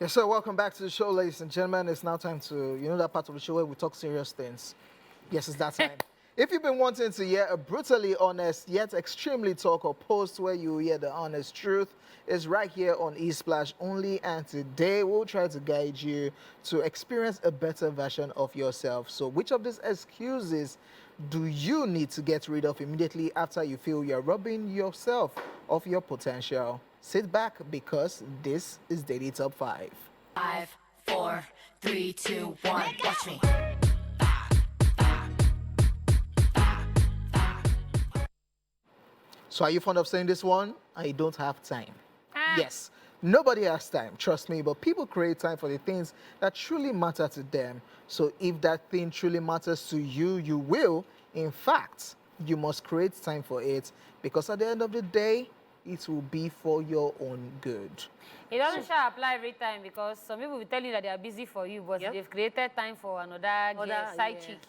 Yes, so welcome back to the show, ladies and gentlemen. It's now time to, that part of the show where we talk serious things. Yes, it's that time. If you've been wanting to hear a brutally honest yet extremely talk or post where you hear the honest truth, it's right here on eSplash only. And today we'll try to guide you to experience a better version of yourself. So which of these excuses do you need to get rid of immediately after you feel you're robbing yourself of your potential? Sit back because this is Daily Top 5. 5, 4, 3, 2, 1. Watch me. So are you fond of saying this one? I don't have time. Yes, nobody has time, trust me, but people create time for the things that truly matter to them. So if that thing truly matters to you, you will. In fact, you must create time for it because at the end of the day, it will be for your own good. It doesn't sure apply every time because some people will tell you that they are busy for you, but they've created time for another side chick.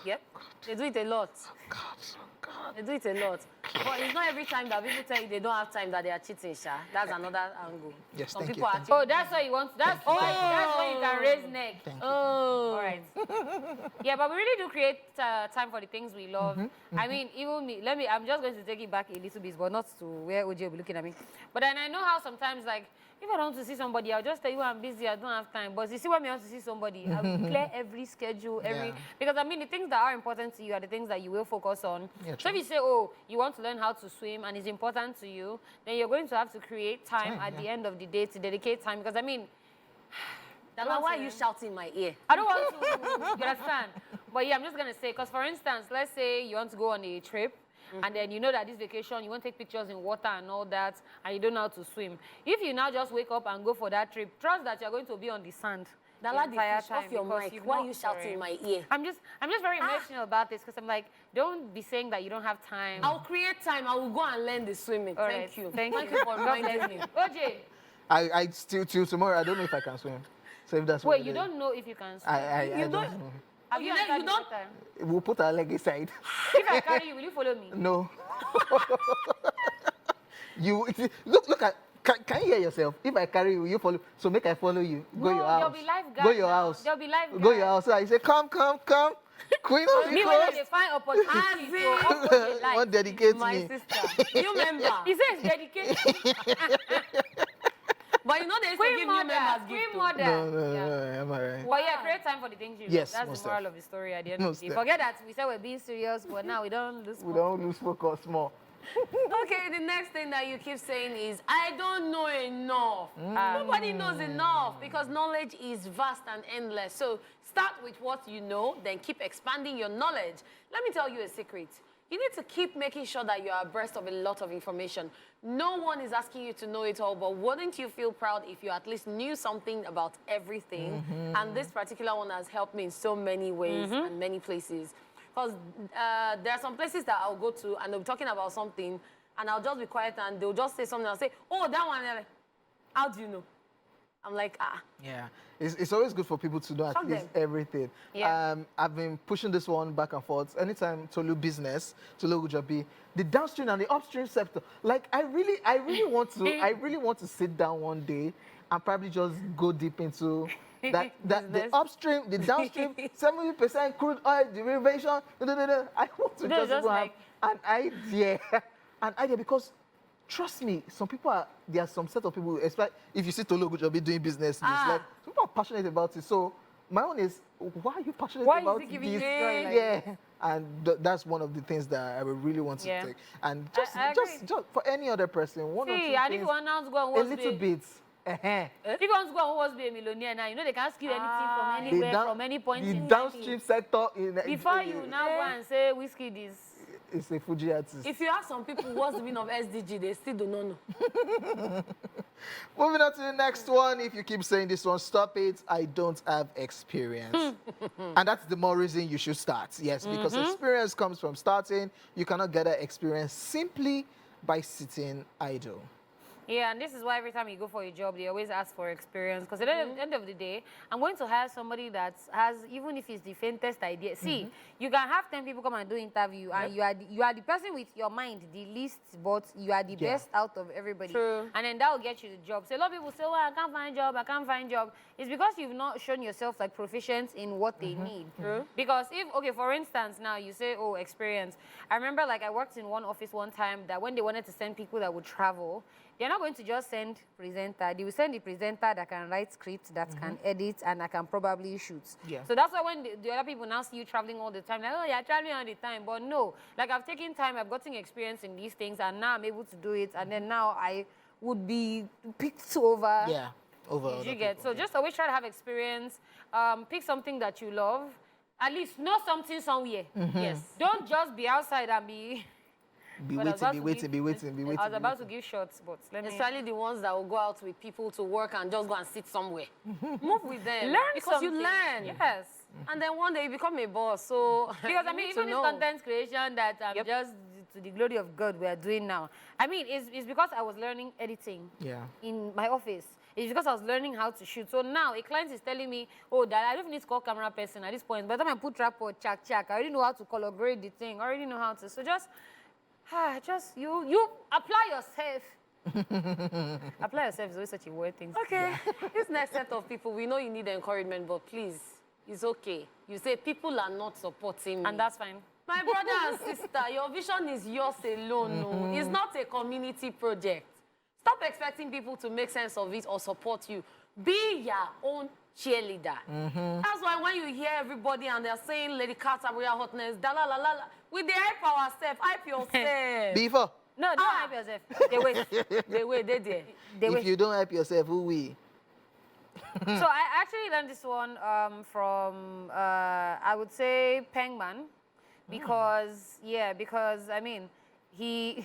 Yep. They do it a lot. God, God. They do it a lot. But it's not every time that people tell you they don't have time that they are cheating, Sha. That's another angle. Yes, Some thank people you. are Oh, that's why you want. That's why you can raise neck. Thank you. Oh. All right. Yeah, but we really do create time for the things we love. I mean, even me. I'm just going to take it back a little bit, but not to where OJ will be looking at me. But then I know how sometimes, like, if I don't want to see somebody, I'll just tell you I'm busy, I don't have time. But you see, when I want to see somebody, I will clear every schedule, because I mean, the things that are important to you are the things that you will focus on. Yeah, so if you say, oh, you want to learn how to swim and it's important to you, then you're going to have to create time at the end of the day to dedicate time. Because I mean, Dala, why are you shouting in my ear? I don't want to, you understand? But yeah, I'm just going to say, because for instance, let's say you want to go on a trip, and then you know that this vacation, you won't take pictures in water and all that, and you don't know how to swim. If you now just wake up and go for that trip, trust that you're going to be on the sand. Dala, off your mic. Why are you shouting in my ear? I'm just very emotional about this because I'm like, don't be saying that you don't have time. I'll create time. I will go and learn the swimming. All Thank right. you. Thank you you for reminding me. OJ. I still till tomorrow. I don't know if I can swim. So if that's Wait, you don't know if you can swim. I don't know. Have you you don't. We'll put our leg aside. If I carry you, will you follow me? No. You look at. Can you hear yourself? If I carry you, you follow. So make I follow you. Go your house. There'll be lifeguards. Go your house. There'll be lifeguards. Go your house. So I say, come. Queen of the Me when coast. they find opportunity to uphold their life. What dedicate My me? sister. You remember? He says dedication. But you know they used to give new members Queen gift. mother. No, am I right? But yeah, create time for the things you love. Yes, That's most the moral of the story at the end of Most the day. Forget that we said we're being serious, but now we don't lose We focus. don't lose focus more. Okay, the next thing that you keep saying is, I don't know enough. Nobody knows enough because knowledge is vast and endless. So start with what you know, then keep expanding your knowledge. Let me tell you a secret. You need to keep making sure that you are abreast of a lot of information. No one is asking you to know it all, but wouldn't you feel proud if you at least knew something about everything? And this particular one has helped me in so many ways and many places. Because there are some places that I'll go to and they'll be talking about something and I'll just be quiet and they'll just say something. I'll say, oh, that one. Like, how do you know? I'm like, Yeah, it's always good for people to know at least everything. Yeah. I've been pushing this one back and forth. Anytime Tolu business, Tolu Gujabi, the downstream and the upstream sector. Like I really want to sit down one day and probably just go deep into that the upstream, the downstream, 70% crude oil derivation. I want to just have an idea because. Trust me, there are some set of people, especially if you see Tolu Gujobi doing business, it's like, some people are passionate about it. So my own is, why are you passionate about this? Yeah, and that's one of the things that I would really want to take. And just for any other person, one or two and things, if you want to go a little bit. If you want to go and wants to be a millionaire now, you know they can ask you anything from anywhere, from any point in the downstream sector before you now go and say whiskey this. It's a Fuji artist. if you ask some people what's the meaning of SDG, they still do not know. Moving on to the next one. If you keep saying this one, stop it. I don't have experience. And that's the more reason you should start. Yes, because experience comes from starting. You cannot get that experience simply by sitting idle. Yeah, and this is why every time you go for a job, they always ask for experience. Because at the end of the day, I'm going to hire somebody that has, even if it's the faintest idea. See, you can have 10 people come and do interview, and you are the person with your mind the least, but you are the best out of everybody. True. And then that will get you the job. So a lot of people say, well, I can't find job, I can't find job. It's because you've not shown yourself like proficient in what they need. Because if, okay, for instance, now you say, oh, experience. I remember like I worked in one office one time that when they wanted to send people that would travel, they're not going to just send presenter. They will send the presenter that can write scripts, that can edit, and that can probably shoot. Yeah. So that's why when the other people now see you traveling all the time, like, oh, you're traveling all the time. But no, like I've taken time, I've gotten experience in these things, and now I'm able to do it. And then now I would be picked over. Yeah. Over. Did other you get? people, So just always try to have experience. Pick something that you love. At least know something somewhere. Yes. Don't just be outside and be... Be But I was waiting, be waiting. I was about to give shots, but let me... Especially the ones that will go out with people to work and just go and sit somewhere. Move with them. Learn because you something. learn. Yes. And then one day you become a boss. So Because I you mean, need to even this know. content creation that just to the glory of God we are doing now. I mean, it's because I was learning editing in my office. It's because I was learning how to shoot. So now a client is telling me, oh, that I don't need to call camera person at this point. By the time I put tripod, check, I already know how to color grade the thing. I already know how to. So just you apply yourself. Apply yourself is always such a weird thing. Okay. This next set of people, we know you need encouragement, but please, it's okay. You say people are not supporting me. And that's fine. My brother and sister, your vision is yours alone. No. It's not a community project. Stop expecting people to make sense of it or support you. Be your own cheerleader. That's why when you hear everybody and they're saying Lady Carter, we are hotness, da la la la la, we dey hype ourselves, hype yourself. Before. No, don't hype yourself. They wait. They wait, they there. If you don't help yourself, who will? So I actually learned this one from I would say Pengman, because I mean he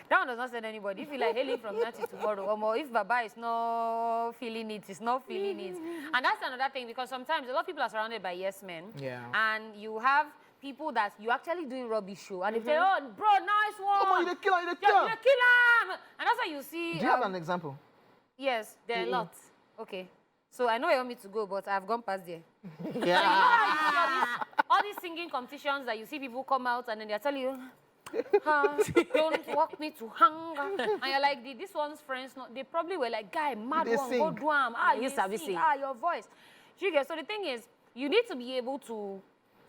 that one does not send anybody. If you like hailing from now to tomorrow, or more, if Baba is not feeling it, it's not feeling it, and that's another thing because sometimes a lot of people are surrounded by yes men, and you have people that you actually doing rubbish show, and they say, oh bro, nice one, Come on, you the killer, you the killer, and that's why you see. Do you have an example? Yes, there are a lot. Okay. So I know you want me to go, but I've gone past there. Yeah. So you know how you see all these singing competitions that you see people come out and then they're telling you, don't walk me to hunger. And you're like, this one's friends, they probably were like, guy, mad They one, sing. go drum. You sabi sing. Your voice. You get, so the thing is, you need to be able to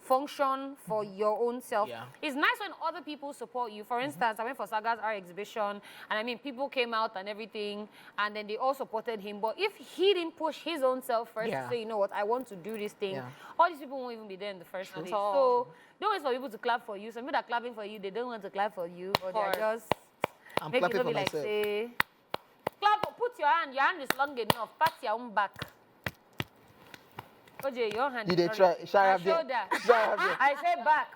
function for your own self. Yeah. It's nice when other people support you. For instance, I went for Saga's art exhibition, and I mean, people came out and everything, and then they all supported him. But if he didn't push his own self first to say, you know what, I want to do this thing, all these people won't even be there in the first place. So don't wait for people to clap for you. Some people that are clapping for you, they don't want to clap for you, or they're just I'm make it clapping not for be like, myself. say, clap, put your hand is long enough, pat your own back. OJ, your hand. Did they try? Shoulder. I say back.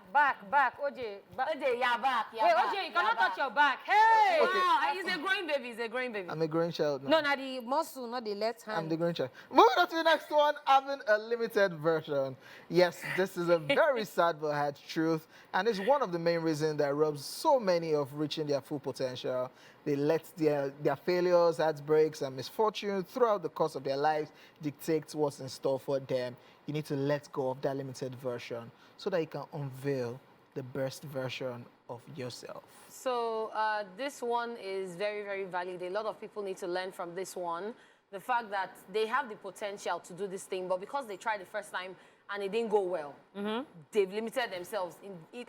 OJ, OJ, yeah, back. Yeah, wait, back, OJ, you yeah, cannot back. touch your back. Hey! Okay. Wow, he's a growing baby. He's a growing baby. I'm a growing child now. No, not the muscle, not the left hand. I'm the growing child. Moving on to the next one, having a limited version. Yes, this is a very sad but hard truth, and it's one of the main reasons that robs so many of reaching their full potential. They let their failures, heartbreaks, and misfortune throughout the course of their lives dictate what's in store for them. You need to let go of that limited version so that you can unveil the best version of yourself. So this one is very, very valid. A lot of people need to learn from this one. The fact that they have the potential to do this thing, but because they tried the first time and it didn't go well, they've limited themselves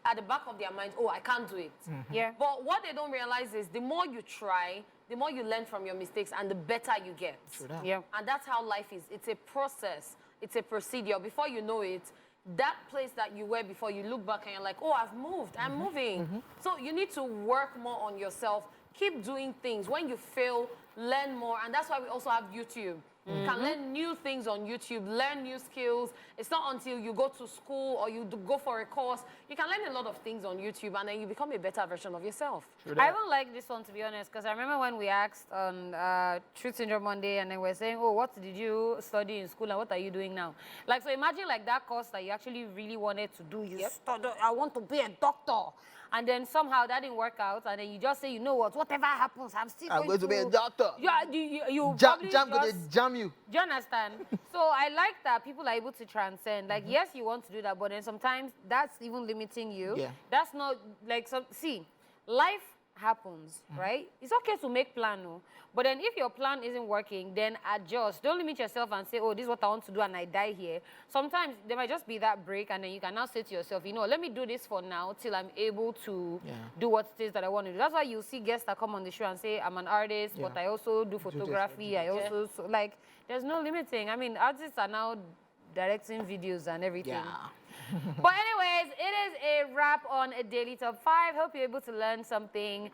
at the back of their mind. Oh, I can't do it. Yeah. But what they don't realize is the more you try, the more you learn from your mistakes and the better you get. True that. Yeah. And that's how life is. It's a process. It's a procedure. Before you know it, that place that you were before, you look back and you're like, oh, I've moved. I'm moving. So you need to work more on yourself. Keep doing things. When you fail, learn more. And that's why we also have YouTube. You can learn new things on YouTube, learn new skills. It's not until you go to school or you go for a course. You can learn a lot of things on YouTube, and then you become a better version of yourself. I even like this one, to be honest, because I remember when we asked on Truth Syndrome Monday, and they were saying, oh, what did you study in school and what are you doing now? Like, so imagine like that course that you actually really wanted to do. You studied, I want to be a doctor. and then somehow that didn't work out, and then you just say, you know what, whatever happens, I'm still I'm going to be a doctor. Yeah, you Jam, probably jam, gonna just- jam you. do you understand? So I like that people are able to transcend. Like, yes, you want to do that, but then sometimes that's even limiting you. Yeah. That's not like see, life happens, right? It's okay to make plan, no? But then if your plan isn't working, then adjust. Don't limit yourself and say, oh, this is what I want to do and I die here. Sometimes there might just be that break, and then you can now say to yourself, you know, let me do this for now till I'm able to do what it is that I want to do. That's why you see guests that come on the show and say, I'm an artist, but I also do photography. I also, so, like, there's no limiting. I mean, artists are now directing videos and everything. Yeah. But anyways, it is a wrap on a Daily Top 5. Hope you're able to learn something.